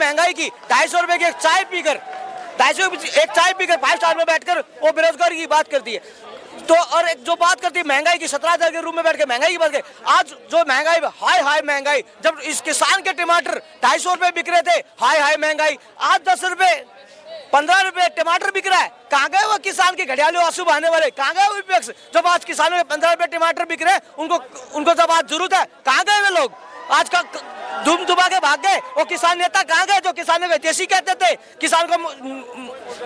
महंगाई की 250 रुपए की एक चाय पीकर 5 स्टार में बैठकर वो बेरोजगारी की बात करती है। तो और एक जो बात करती है महंगाई की 17,000 के रूम में बैठ के महंगाई की बात करे, आज जो महंगाई हाई महंगाई, जब इस किसान के टमाटर 250 रुपए बिक रहे थे, हाई महंगाई, आज 10 रुपए 15 रुपए टमाटर बिक रहा है। कहाँ गए वो किसान के घड़ियाली आंसू बहाने वाले, कहाँ गए वो विपक्ष जब आज किसानों के 15 रुपए टमाटर बिक रहे हैं, उनको जब आज जरूरत है, कहाँ गए वे लोग? आज का धूम दुबा के भाग गए। वो किसान नेता कहाँ गए जो किसानों को देशी कहते थे, किसान को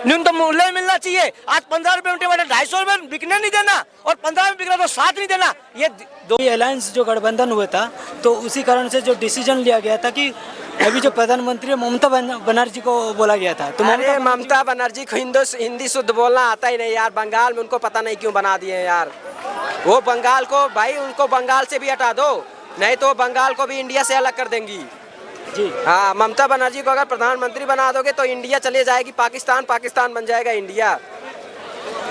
न्यूनतम मूल्य मिलना चाहिए। आज 15 रुपए में टमाटर 250 रुपए बिकने नहीं देना, और 15 में बिक रहा तो 7 नहीं देना। ये दो अलायंस जो गठबंधन हुआ था, तो उसी कारण से जो डिसीजन लिया गया था कि अभी जो प्रधानमंत्री ममता बनर्जी को बोला गया था। तो ममता बनर्जी को हिंदी शुद्ध बोलना आता ही नहीं यार। बंगाल में उनको पता नहीं क्यों बना दिए यार। वो बंगाल को भाई, उनको बंगाल से भी हटा दो, नहीं तो बंगाल को भी इंडिया से अलग कर देंगी जी। हाँ, ममता बनर्जी को अगर प्रधानमंत्री बना दोगे तो इंडिया चले जाएगी, पाकिस्तान बन जाएगा इंडिया।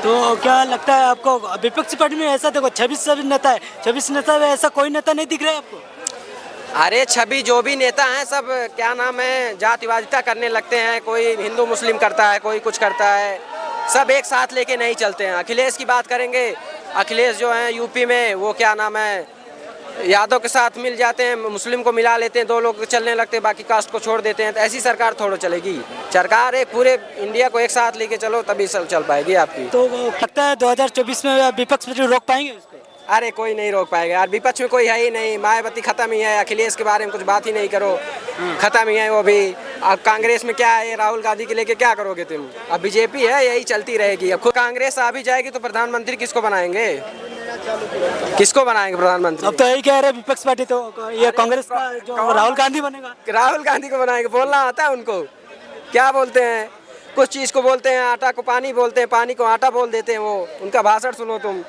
तो क्या लगता है आपको विपक्षी पार्टी में ऐसा, देखो 26 नेता है, 26 नेता में ऐसा कोई नेता नहीं दिख रहा है आपको? अरे 26 जो भी नेता हैं सब क्या नाम है, जातिवादिता करने लगते हैं। कोई हिंदू मुस्लिम करता है, कोई कुछ करता है, सब एक साथ लेके नहीं चलते हैं। अखिलेश की बात करेंगे, अखिलेश जो है यूपी में, वो क्या नाम है, यादव के साथ मिल जाते हैं, मुस्लिम को मिला लेते हैं, 2 लोग चलने लगते हैं, बाकी कास्ट को छोड़ देते हैं। तो ऐसी सरकार थोड़ा चलेगी। सरकार एक पूरे इंडिया को एक साथ लेके चलो, तभी सब चल पाएगी आपकी। तो लगता है 2024 में विपक्ष रोक पाएंगे उसको? अरे कोई नहीं रोक पाएगा यार, विपक्ष में कोई है ही नहीं। मायावती खत्म ही है, अखिलेश के बारे में कुछ बात ही नहीं करो, खत्म ही है वो भी। अब कांग्रेस में क्या है, राहुल गांधी के लेके क्या करोगे तुम? अब बीजेपी है, यही चलती रहेगी। अब कांग्रेस आ भी जाएगी तो प्रधानमंत्री किसको बनाएंगे प्रधानमंत्री? अब तो यही कह रहे विपक्ष पार्टी, तो ये कांग्रेस का जो राहुल गांधी बनेगा। राहुल गांधी को बनाएंगे, बोलना आता है उनको? क्या बोलते हैं, कुछ चीज को बोलते हैं आटा को पानी बोलते हैं, पानी को आटा बोल देते हैं। वो उनका भाषण सुनो तुम।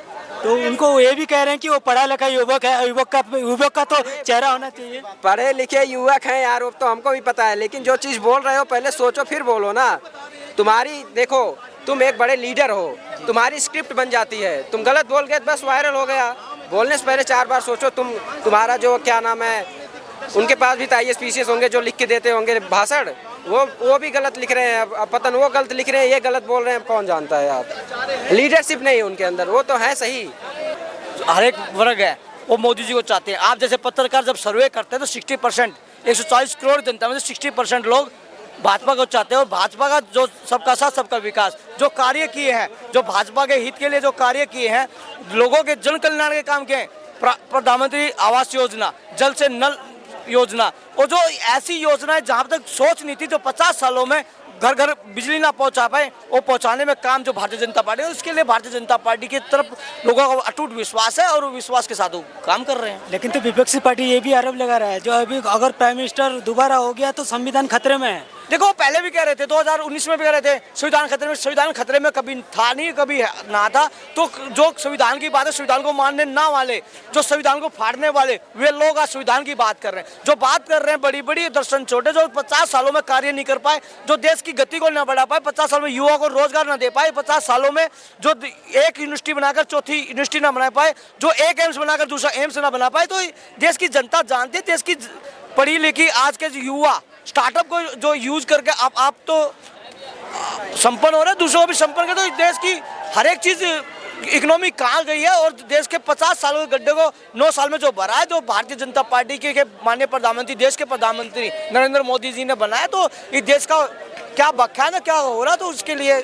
तो उनको ये भी कह रहे हैं कि वो पढ़ा लिखा युवक है, युवक का तो चेहरा होना चाहिए। पढ़े लिखे युवक हैं यार, वो तो हमको भी पता है, लेकिन जो चीज बोल रहे हो पहले सोचो फिर बोलो ना। तुम्हारी देखो, तुम एक बड़े लीडर हो, तुम्हारी स्क्रिप्ट बन जाती है, तुम गलत बोल गए बस वायरल हो गया। बोलने से पहले 4 बार सोचो। तुम्हारा जो क्या नाम है, उनके पास भी IAS PCS होंगे जो लिख के देते होंगे भाषण, वो भी गलत लिख रहे हैं। अब पता नहीं वो गलत लिख रहे हैं, ये गलत बोल रहे हैं, कौन जानता है यार। लीडरशिप नहीं है उनके अंदर, वो तो है सही। हर एक वर्ग है वो मोदी जी को चाहते हैं। आप जैसे पत्रकार जब सर्वे करते हैं तो 60%, 140 करोड़ जनता में से 60% लोग भाजपा को चाहते हैं। और भाजपा का जो सबका साथ सबका विकास जो कार्य किए हैं, जो भाजपा के हित के लिए जो कार्य किए हैं, लोगों के जन कल्याण के काम किए, प्रधानमंत्री आवास योजना, जल से नल योजना, और जो ऐसी योजनाएं जहां तक सोच नहीं थी, जो 50 सालों में घर घर बिजली ना पहुंचा पाए, वो पहुंचाने में काम जो भारतीय जनता पार्टी है, उसके लिए भारतीय जनता पार्टी की तरफ लोगों का अटूट विश्वास है और विश्वास के साथ वो काम कर रहे हैं। लेकिन तो विपक्षी पार्टी ये भी आरोप लगा रहा है, जो अभी अगर प्राइम मिनिस्टर दोबारा हो गया तो संविधान खतरे में है। देखो पहले भी कह रहे थे, 2019 में भी कह रहे थे संविधान खतरे में। संविधान खतरे में कभी था नहीं, कभी ना था। तो जो संविधान की बात है, संविधान को मानने ना वाले, जो संविधान को फाड़ने वाले, वे लोग आज संविधान की बात कर रहे हैं। जो बात कर रहे हैं बड़ी बड़ी दर्शन छोटे, जो 50 सालों में कार्य नहीं कर पाए, जो देश की गति को न बढ़ा पाए, 50 साल में युवा को रोजगार न दे पाए, 50 सालों में जो एक यूनिवर्सिटी बनाकर चौथी यूनिवर्सिटी न बना पाए, जो एक एम्स बनाकर दूसरा एम्स न बना पाए, तो देश की जनता जानती है, देश की पढ़ी लिखी आज के युवा स्टार्टअप को जो यूज करके आप तो संपन्न हो रहे हैं, दूसरों को भी संपन्न कर, तो देश की हर एक चीज इकोनॉमी कहाँ गई है। और देश के 50 सालों के गड्ढे को 9 साल में जो भरा है, जो भारतीय जनता पार्टी के माननीय प्रधानमंत्री, देश के प्रधानमंत्री नरेंद्र मोदी जी ने बनाया, तो इस देश का क्या बख्यान है, क्या हो रहा, तो उसके लिए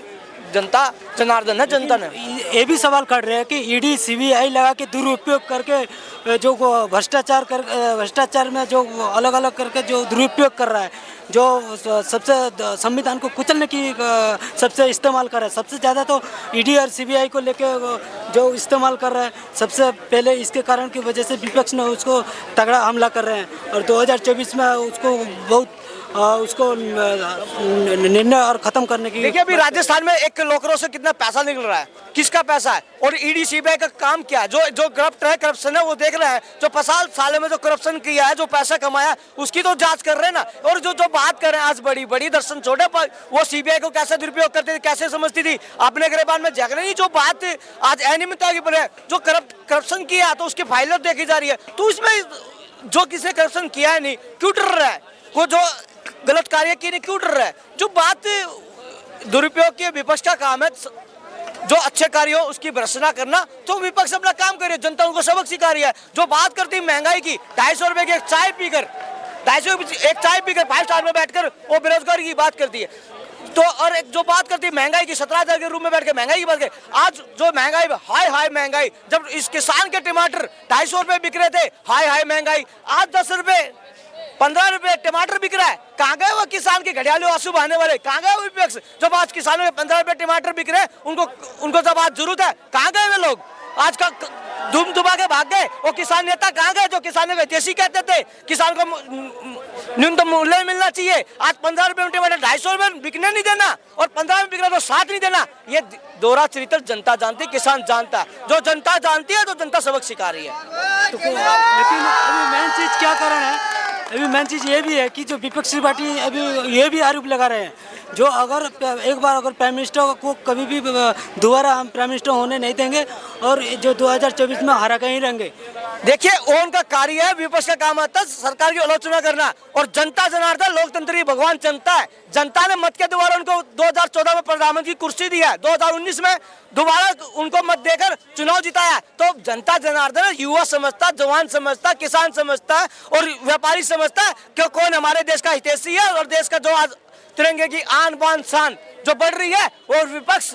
जनता जनार्दन है, जनता ने। ये भी सवाल कर रहे हैं कि ईडी CBI लगा के दुरुपयोग करके जो भ्रष्टाचार में जो अलग अलग करके जो दुरुपयोग कर रहा है, जो सबसे संविधान को कुचलने की सबसे इस्तेमाल कर रहा है। सबसे ज़्यादा तो ईडी और CBI को लेके जो इस्तेमाल कर रहा है, सबसे पहले इसके कारण की वजह से विपक्ष ने उसको तगड़ा हमला कर रहे हैं। और 2024 में उसको बहुत उसको निर्णय और खत्म करने की। देखिए अभी राजस्थान में एक लोकरों से कितना पैसा निकल रहा है, किसका पैसा है, और ईडी CBI का काम क्या है? जो करप्ट है, करप्शन है, वो देख रहे हैं। जो 50 साल में जो करप्शन किया है, जो पैसा कमाया, उसकी तो जांच कर रहे हैं ना। और जो बात कर रहे हैं आज बड़ी बड़ी दर्शन छोटे पर, वो CBI को कैसे दुरुपयोग करती थी, कैसे समझती थी, अपने गिरबान में जग नहीं। जो बात आज अनियमितता की बने, जो करप्शन किया तो उसकी फाइलें देखी जा रही है, तो उसमें जो किसी करप्शन किया है नहीं, क्यों डर रहा है? वो जो गलत कार्य क्यों डर रहा है? जो बात दुरुपयोग के विपक्ष का काम है, जो अच्छे कार्य हो उसकी भर्त्सना करना, तो विपक्ष अपना काम करे, जनता उनको सबक सिखा रही है। जो बात करती है महंगाई की, 250 रुपए की एक चाय पीकर 5 स्टार में बैठकर वो बेरोजगारी की बात करती है। तो और एक जो बात करती है महंगाई की, 17,000 के रूम में बैठ के महंगाई की बात करे। आज जो महंगाई, हाई महंगाई, जब इस किसान के टमाटर 250 रुपए बिक रहे थे, हाई महंगाई, आज 10 रुपए 15 रुपए टमाटर बिक रहा है। कहाँ गए वो किसान के घड़ियाले आंसू बहाने वाले? कहाँ गए वो विपक्ष? जब आज किसानों के 15 रुपए टमाटर बिक रहे हैं, उनको जब आज जरूरत है, कहाँ गए वे लोग? आज का धूम दुबा के भाग गए। वो किसान नेता कहाँ गए जो किसानों को हितैषी कहते थे? किसान को न्यूनतम मूल्य मिलना चाहिए। आज 15 रुपए में टमाटर 250 रुपए बिकने नहीं देना, और 15 में बिक रहा तो 7 नहीं देना। ये दोहरा चरित्र जनता जानती है, किसान जानता है। जो जनता जानती है तो जनता सबक सिखा रही है। तो लेकिन अभी मेन चीज क्या कारण है? अभी मेन चीज़ ये भी है कि जो विपक्षी पार्टी अभी ये भी आरोप लगा रहे हैं, जो अगर एक बार अगर प्राइम मिनिस्टर को कभी भी दोबारा हम प्राइम मिनिस्टर होने नहीं देंगे, और जो 2024 में हरा के ही रहेंगे। देखिए, वो उनका कार्य है, विपक्ष का काम आता है सरकार की आलोचना करना। और जनता जनार्दन, लोकतंत्र की भगवान जनता है। जनता ने मत के द्वारा उनको 2014 में प्रधानमंत्री की कुर्सी दी है, 2019 में दोबारा उनको मत देकर चुनाव जिताया। तो जनता जनार्दन युवा समझता, जवान समझता, किसान समझता है और व्यापारी समझता है कि कौन हमारे देश का हितैषी है। और देश का जो आज तिरंगे की आन बान शान जो बढ़ रही है, और विपक्ष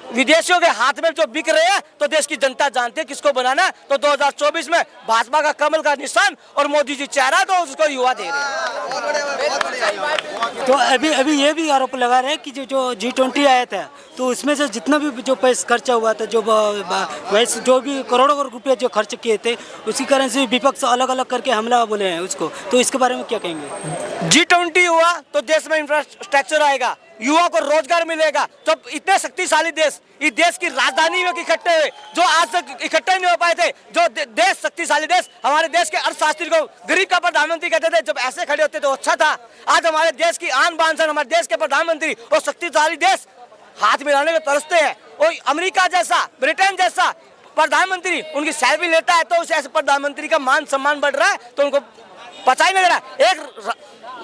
विदेशियों के हाथ में जो बिक रहे हैं, तो देश की जनता जानती है किसको बनाना है। तो 2024 में भाजपा का कमल का निशान और मोदी जी चेहरा, तो उसको युवा दे रहे हैं। तो अभी ये भी आरोप लगा रहे हैं कि जो G20 आया था, तो उसमें से जितना भी जो पैसा खर्चा हुआ था, वैसे जो भी करोड़ों रुपए जो खर्च किए थे, उसी कारण से विपक्ष अलग अलग करके हमला बोले हैं उसको। तो इसके बारे में क्या कहेंगे? G20 हुआ तो देश में इंफ्रास्ट्रक्चर आएगा, युवा को रोजगार मिलेगा। जब इतने शक्तिशाली देश, इस देश की राजधानी में इकट्ठे हुए, जो आज तक इकट्ठे नहीं हो पाए थे, जो देश शक्तिशाली देश, हमारे देश के अर्थशास्त्री को गरीब का प्रधानमंत्री कहते थे, जब ऐसे खड़े होते तो अच्छा था। आज हमारे देश की आन बान शान, हमारे देश के प्रधानमंत्री और शक्तिशाली देश हाथ मिलाने को तरसते हैं। और अमेरिका जैसा, ब्रिटेन जैसा प्रधानमंत्री उनकी सैलरी लेता है, तो उस ऐसे प्रधानमंत्री का मान सम्मान बढ़ रहा है, तो उनको पता ही नहीं लग रहा। एक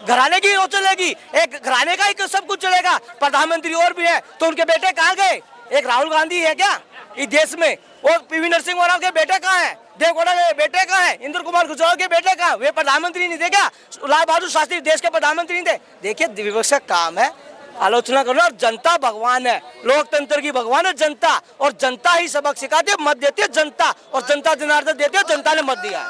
घराने की वो चलेगी, एक घराने का ही सब कुछ चलेगा। प्रधानमंत्री और भी है, तो उनके बेटे कहाँ गए? एक राहुल गांधी है क्या इस देश में? और पीवी नरसिंह राव के बेटे कहाँ हैं? देवगौड़ा के बेटे कहाँ हैं? इंद्र कुमार गुजराल के बेटे कहाँ? वे प्रधानमंत्री नहीं थे क्या? लाल बहादुर शास्त्री देश के प्रधानमंत्री नहीं थे? देखिए, विपक्ष का काम है आलोचना करना, और जनता भगवान है, लोकतंत्र की भगवान है जनता, और जनता ही सबक सिखाती है, मत देती है जनता, और जनता जनार्दन देती है, जनता ने मत दिया।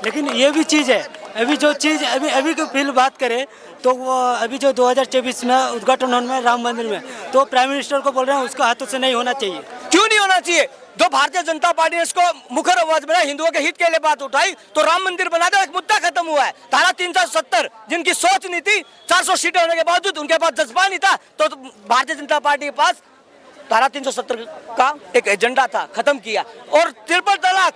लेकिन ये भी चीज़ है, अभी जो चीज़ अभी की फिल बात करें, तो वो अभी जो 2024 में उद्घाटन होने में राम मंदिर में, तो प्राइम मिनिस्टर को बोल रहे हैं उसका हाथों से नहीं होना चाहिए। क्यों नहीं होना चाहिए? जो भारतीय जनता पार्टी ने इसको मुखर आवाज में हिंदुओं के हित के लिए बात उठाई, तो राम मंदिर बना दो, एक मुद्दा खत्म हुआ है। धारा 370, जिनकी सोच नहीं थी, 400 सीटें होने के बावजूद उनके पास जज्बा नहीं था, तो भारतीय जनता पार्टी के पास धारा 370 का एक एजेंडा था, खत्म किया। और ट्रिपल तलाक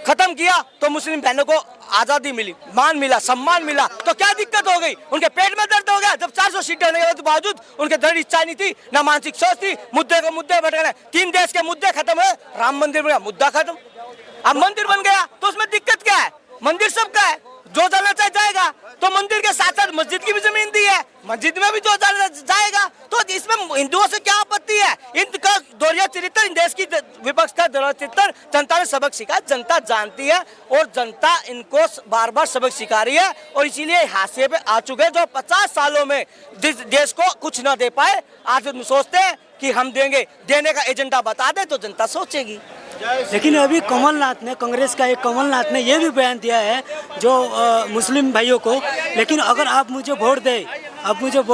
खत्म किया, तो मुस्लिम बहनों को आजादी मिली, मान मिला, सम्मान मिला। तो क्या दिक्कत हो गई? उनके पेट में दर्द हो गया जब 400 सीटें होने के बावजूद उनके दृढ़ इच्छा नहीं थी, ना मानसिक सोच थी। मुद्दे को मुद्दे बढ़ गए, 3 देश के मुद्दे खत्म है, राम मंदिर बन गया, मुद्दा खत्म। अब मंदिर बन गया तो उसमें दिक्कत क्या है? मंदिर सबका है, जो जाना चाहे जाएगा। तो मंदिर के साथ साथ मस्जिद की भी जमीन दी है, मस्जिद में भी जो जाएगा, तो इसमें हिंदुओं से क्या आपत्ति है? इनका दोहरा चरित्र, इन देश की विपक्ष का दोहरा चरित्र जनता ने सबक सीखा, जनता जानती है, और जनता इनको बार बार सबक सिखा रही है। और इसीलिए हाशिए पे आ चुके हैं, जो 50 सालों में देश को कुछ ना दे पाए, आज सोचते हैं कि हम देंगे, देने का एजेंडा बता दे तो जनता सोचेगी। लेकिन अभी कमलनाथ ने, कांग्रेस का एक कमलनाथ ने ये भी बयान दिया है जो मुस्लिम भाइयों को, लेकिन अगर आप मुझे वोट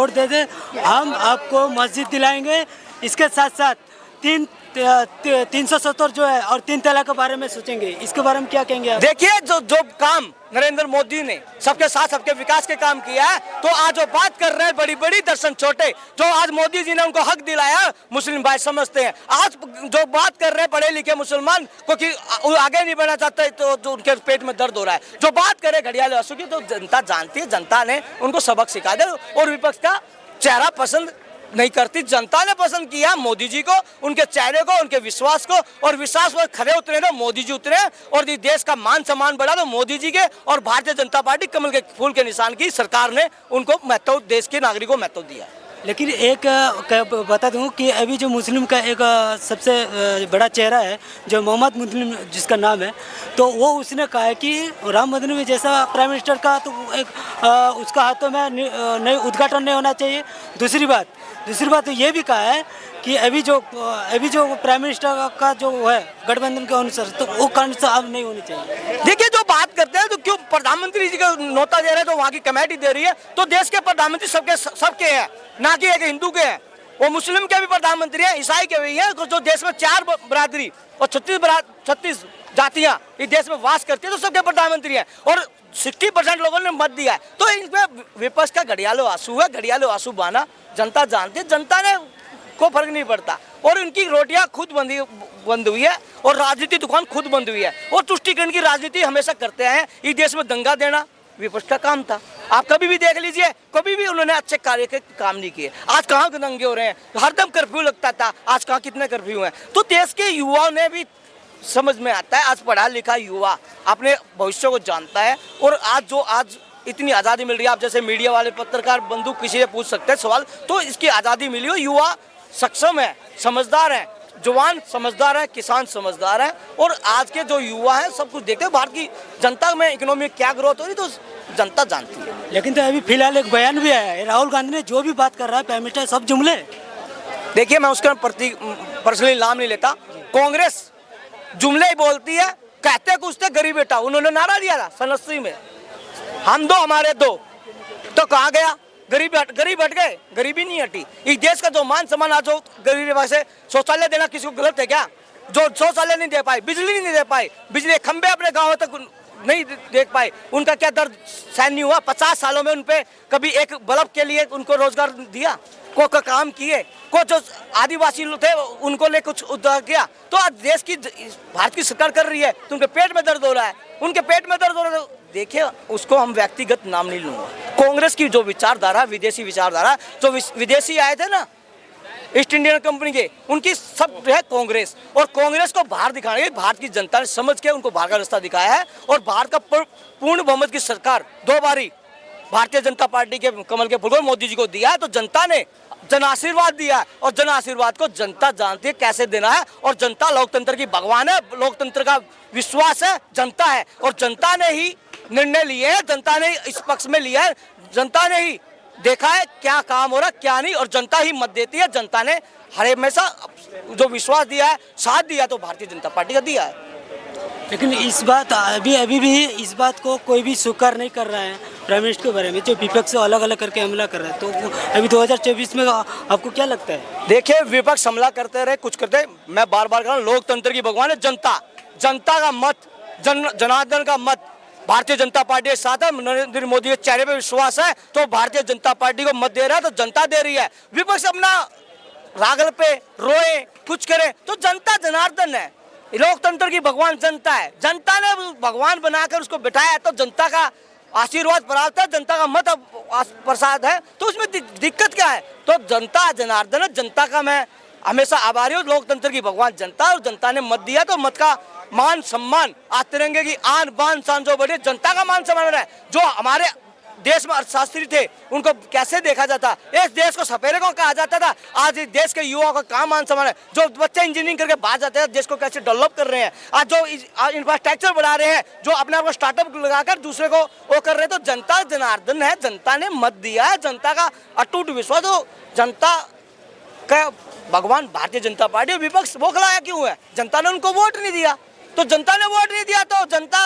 दे दे, हम आपको मस्जिद दिलाएंगे, इसके साथ साथ 370 जो है और 3 तलाक के बारे में सोचेंगे। इसके बारे में क्या कहेंगे आप? देखिए, जो काम नरेंद्र मोदी ने सबके साथ सबके विकास के काम किया है, तो आज जो बात कर रहे हैं बड़ी बड़ी दर्शन छोटे, जो आज मोदी जी ने उनको हक दिलाया, मुस्लिम भाई समझते हैं। आज जो बात कर रहे हैं पढ़े लिखे मुसलमान को कि आगे नहीं बढ़ना चाहते, तो जो उनके पेट में दर्द हो रहा है, जो बात करे घड़ियाले असू की, तो जनता जानती है, जनता ने उनको सबक सिखा दे। और विपक्ष का चेहरा पसंद नहीं करती। जनता ने पसंद किया मोदी जी को, उनके चेहरे को, उनके विश्वास को, और विश्वास पर खड़े उतरे तो मोदी जी उतरे, और ये देश का मान सम्मान बढ़ा तो मोदी जी के और भारतीय जनता पार्टी कमल के फूल के निशान की सरकार ने उनको महत्व, देश के नागरिकों को महत्व दिया। लेकिन एक बता दूं कि अभी जो मुस्लिम का एक सबसे बड़ा चेहरा है जो मोहम्मद मुस्लिम जिसका नाम है, तो वो उसने कहा है कि राम मंदिर में जैसा प्राइम मिनिस्टर का तो एक उसका हाथों में नहीं उद्घाटन नहीं होना चाहिए। दूसरी बात तो ये भी कहा है कि अभी जो प्राइम मिनिस्टर का जो है गठबंधन के अनुसार तो वो कांड अब नहीं होनी चाहिए। देखिए जो बात करते हैं तो क्यों प्रधानमंत्री जी को नोता दे रहे हैं तो वहाँ की कमेटी दे रही है, तो देश के प्रधानमंत्री सबके हैं, ना कि एक हिंदू के हैं। वो मुस्लिम के भी प्रधानमंत्री हैं, ईसाई के भी हैं। जो देश में 4 बरादरी और 36 जातियां इस देश में वास करती है तो सबके प्रधानमंत्री हैं, और 60% लोगों ने मत दिया है। तो इसमें विपक्ष का घड़ियालो आंसू है, घड़ियालो आंसू बहाना जनता जानती है, जनता ने को फर्क नहीं पड़ता, और उनकी रोटियां खुद बंद हुई है और राजनीति दुकान खुद बंद हुई है, और तुष्टीकरण की राजनीति हमेशा करते हैं। इस देश में दंगा देना विपक्ष का काम था। आप कभी भी देख लीजिए, कभी भी उन्होंने अच्छे कार्य के काम नहीं किए। आज कहाँ दंगे हो रहे हैं, हरदम कर्फ्यू लगता था, आज कहाँ कितने कर्फ्यू हैं। तो देश के युवाओं ने भी समझ में आता है, आज पढ़ा लिखा युवा अपने भविष्य को जानता है, और आज इतनी आज़ादी मिल रही है। आप जैसे मीडिया वाले पत्रकार बंधु किसी से पूछ सकते हैं सवाल, तो इसकी आज़ादी मिली हो, युवा सक्षम है, समझदार है, जवान समझदार है, किसान समझदार है, और आज के जो युवा हैं सब कुछ देखते हैं। भारत की जनता में इकोनॉमी में क्या ग्रोथ हो रही तो जनता जानती है। लेकिन तो अभी फिलहाल एक बयान भी आया है, राहुल गांधी ने जो भी बात कर रहा है प्राइम मिनिस्टर सब जुमले। देखिए मैं उसका पर्सनली नाम नहीं लेता, कांग्रेस जुमले ही बोलती है, कहते कुछ थे गरीब बेटा। उन्होंने नारा दिया था सन 80 में, हम 2 हमारे 2, तो कहाँ गया? गरीब हट गए, गरीबी नहीं हटी। इस देश का जो मान सम्मान आज जो गरीब से शौचालय देना किसी को गलत है क्या? जो शौचालय नहीं दे पाए, बिजली नहीं दे पाए, बिजली खंबे अपने गाँव तक नहीं देख पाए, उनका क्या दर्द सहन नहीं हुआ? 50 सालों में उनपे कभी एक बल्ब के लिए उनको रोजगार दिया? को काम किए? को जो आदिवासी लोग थे उनको ले कुछ उद्धार किया? तो आज देश की भारत की सरकार कर रही है तो उनके पेट में दर्द हो रहा है, उनके पेट में दर्द हो रहा है। देखिए उसको हम व्यक्तिगत नाम नहीं लूंगा। कांग्रेस की जो विचारधारा, विदेशी विचारधारा, जो विदेशी आए थे ना ईस्ट इंडियन कंपनी के, उनकी सब है कांग्रेस, और कांग्रेस को बाहर दिखाने के भारत की जनता ने समझ के उनको बाहर का रास्ता दिखाया है, और भारत का पूर्ण बहुमत की सरकार 2 बारी भारतीय जनता पार्टी के कमल के फूल को मोदी जी को दिया है। तो जनता ने जन आशीर्वाद दिया है, और जन आशीर्वाद को जनता जानती है कैसे देना है, और जनता लोकतंत्र की भगवान है, लोकतंत्र का विश्वास है जनता है, और जनता ने ही निर्णय लिए है, जनता ने इस पक्ष में लिया है, जनता ने ही देखा है क्या काम हो रहा क्या नहीं, और जनता ही मत देती है। जनता ने हर हमेशा जो विश्वास दिया है, साथ दिया तो भारतीय जनता पार्टी का दिया है। लेकिन इस बात अभी भी इस बात को कोई भी स्वीकार नहीं कर रहा है प्राइम मिनिस्टर के बारे में, जो विपक्ष से अलग अलग करके हमला कर रहा है। तो अभी 2024 में आपको क्या लगता है? देखिए विपक्ष हमला करते रहे, कुछ करते, मैं बार बार कह रहा हूं, लोकतंत्र की भगवान है जनता। जनता का मत, जनार्दन का मत भारतीय जनता पार्टी के साथ है। नरेंद्र मोदी के चेहरे पे विश्वास है तो भारतीय जनता पार्टी को मत दे रहा है, तो जनता दे रही है। विपक्ष अपना रागल पे रोए कुछ करे तो जनता जनार्दन है, लोकतंत्र की भगवान जनता है। जनता ने भगवान बनाकर उसको बिठाया है, तो जनता का आशीर्वाद प्राप्त है, जनता का मत प्रसाद है, तो उसमें दिक्कत क्या है? तो जनता जनार्दन है, जनता का मैं हमेशा आभारी हूँ। लोकतंत्र की भगवान जनता, और जनता ने मत दिया तो मत का मान सम्मान, आज तिरंगे की आन बान शान जो बढ़ी, जनता का मान सम्मान है। जो हमारे देश में अर्थशास्त्री थे उनको कैसे देखा जाता, इस देश को सपेरे को कहा जाता था, आज इस देश के युवाओं का काम मान सम्मान है। जो बच्चे इंजीनियरिंग करके बाहर जाते हैं, देश को कैसे डेवलप कर रहे हैं, आज जो इंफ्रास्ट्रक्चर बढ़ा रहे हैं, जो अपने आप को स्टार्टअप लगाकर दूसरे को वो कर रहे हैं, तो जनता जनार्दन है, जनता ने मत दिया है, जनता का अटूट विश्वास। तो जनता का भगवान भारतीय जनता पार्टी, विपक्ष बौखलाया क्यों है? जनता ने उनको वोट नहीं दिया, तो जनता ने वोट नहीं दिया तो जनता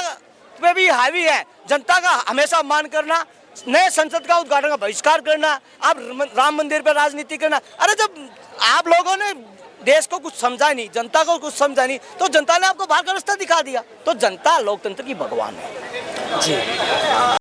पे भी हावी है। जनता का हमेशा मान करना, नए संसद का उद्घाटन का बहिष्कार करना, आप राम मंदिर पर राजनीति करना। अरे जब आप लोगों ने देश को कुछ समझा नहीं, जनता को कुछ समझा नहीं, तो जनता ने आपको बाहर का रास्ता दिखा दिया। तो जनता लोकतंत्र की भगवान है जी।